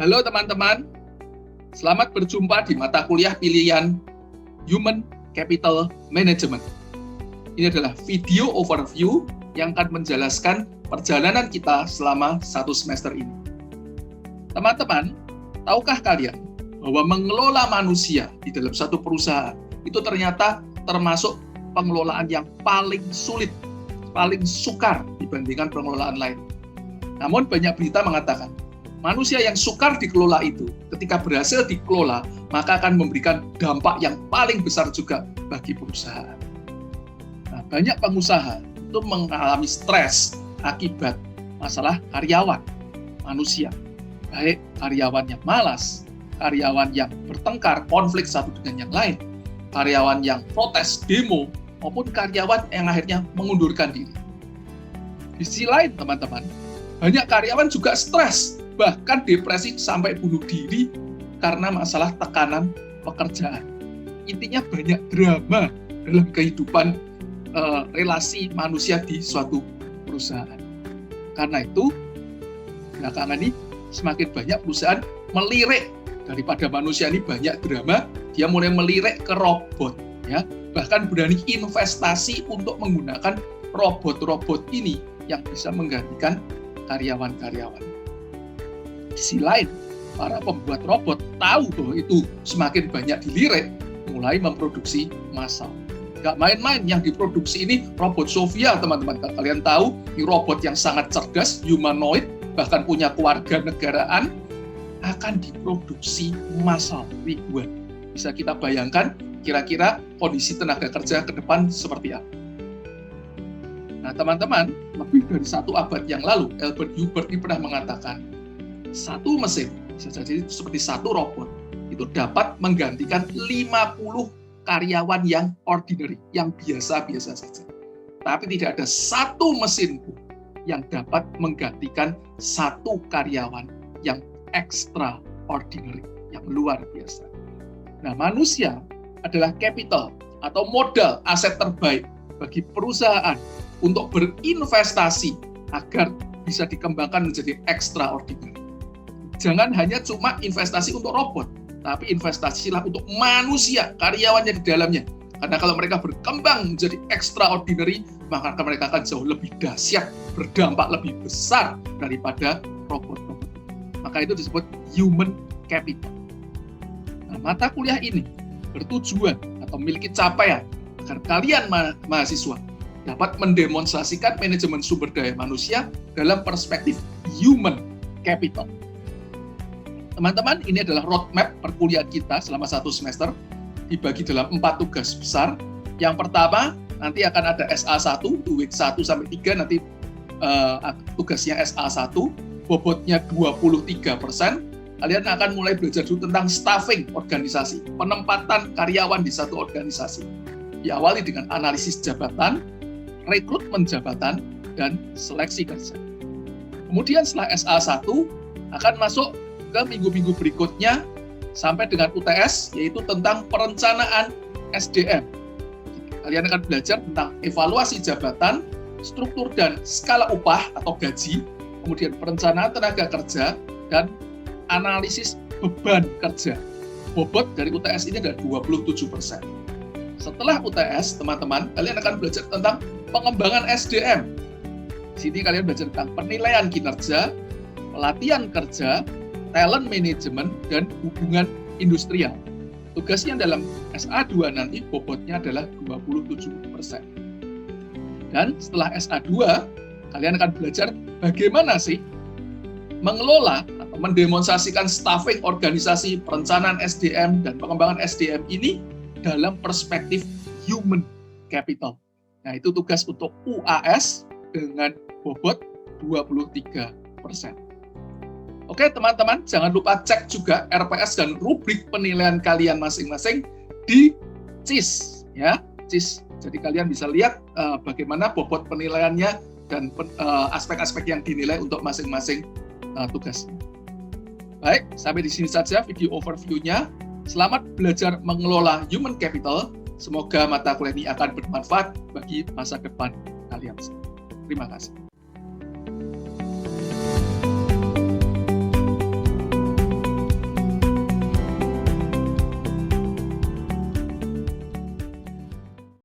Halo teman-teman, selamat berjumpa di mata kuliah pilihan Human Capital Management. Ini adalah video overview yang akan menjelaskan perjalanan kita selama 1 semester ini. Teman-teman, tahukah kalian bahwa mengelola manusia di dalam satu perusahaan itu ternyata termasuk pengelolaan yang paling sulit, paling sukar dibandingkan pengelolaan lain. Namun banyak berita mengatakan, manusia yang sukar dikelola itu, ketika berhasil dikelola, maka akan memberikan dampak yang paling besar juga bagi perusahaan. Nah, banyak pengusaha itu mengalami stres akibat masalah karyawan, manusia. Baik karyawan yang malas, karyawan yang bertengkar, konflik satu dengan yang lain, karyawan yang protes, demo, maupun karyawan yang akhirnya mengundurkan diri. Di sisi lain, teman-teman, banyak karyawan juga stres, bahkan depresi sampai bunuh diri karena masalah tekanan pekerjaan. Intinya banyak drama dalam kehidupan relasi manusia di suatu perusahaan. Karena itu, belakangan ini semakin banyak perusahaan melirik daripada manusia ini banyak drama, dia mulai melirik ke robot, ya. Bahkan berani investasi untuk menggunakan robot-robot ini yang bisa menggantikan karyawan-karyawan. Di sisi lain, para pembuat robot tahu bahwa itu semakin banyak dilirik, mulai memproduksi massal. Gak main-main yang diproduksi ini robot Sofia, teman-teman. Kalian tahu, ini robot yang sangat cerdas, humanoid, bahkan punya keluarga negaraan, akan diproduksi massal ribuan. Bisa kita bayangkan kira-kira kondisi tenaga kerja ke depan seperti apa. Nah, teman-teman, lebih dari 1 abad yang lalu, Albert Hubbard ini pernah mengatakan, satu mesin, bisa jadi seperti satu robot, itu dapat menggantikan 50 karyawan yang ordinary, yang biasa-biasa saja. Tapi tidak ada satu mesin pun yang dapat menggantikan satu karyawan yang extraordinary, yang luar biasa. Nah, manusia adalah capital atau modal aset terbaik bagi perusahaan untuk berinvestasi agar bisa dikembangkan menjadi extraordinary. Jangan hanya cuma investasi untuk robot, tapi investasilah untuk manusia, karyawannya di dalamnya. Karena kalau mereka berkembang menjadi extraordinary, maka mereka akan jauh lebih dahsyat, berdampak lebih besar daripada robot-robot. Maka itu disebut human capital. Nah, mata kuliah ini bertujuan atau memiliki capaian agar kalian mahasiswa dapat mendemonstrasikan manajemen sumber daya manusia dalam perspektif human capital. Teman-teman, ini adalah roadmap perkuliahan kita selama 1 semester, dibagi dalam 4 tugas besar. Yang pertama, nanti akan ada SA1, week 1 sampai 3, nanti tugasnya SA1, bobotnya 23%. Kalian akan mulai belajar dulu tentang staffing organisasi, penempatan karyawan di satu organisasi. Diawali dengan analisis jabatan, rekrutmen jabatan, dan seleksi kerja. Kemudian setelah SA1, akan masuk ke minggu-minggu berikutnya sampai dengan UTS, yaitu tentang perencanaan SDM. Kalian akan belajar tentang evaluasi jabatan, struktur dan skala upah atau gaji, kemudian perencanaan tenaga kerja, dan analisis beban kerja. Bobot dari UTS ini adalah 27%. Setelah UTS, teman-teman, kalian akan belajar tentang pengembangan SDM. Di sini kalian belajar tentang penilaian kinerja, pelatihan kerja, talent management, dan hubungan industrial. Tugasnya dalam SA2 nanti bobotnya adalah 27%. Dan setelah SA2, kalian akan belajar bagaimana sih mengelola atau mendemonstrasikan staffing organisasi, perencanaan SDM, dan pengembangan SDM ini dalam perspektif human capital. Nah, itu tugas untuk UAS dengan bobot 23%. Oke, teman-teman, jangan lupa cek juga RPS dan rubrik penilaian kalian masing-masing di CIS, ya, CIS. Jadi kalian bisa lihat bagaimana bobot penilaiannya dan aspek-aspek yang dinilai untuk masing-masing tugasnya. Baik, sampai di sini saja video overview-nya. Selamat belajar mengelola human capital. Semoga mata kuliah ini akan bermanfaat bagi masa depan kalian. Terima kasih.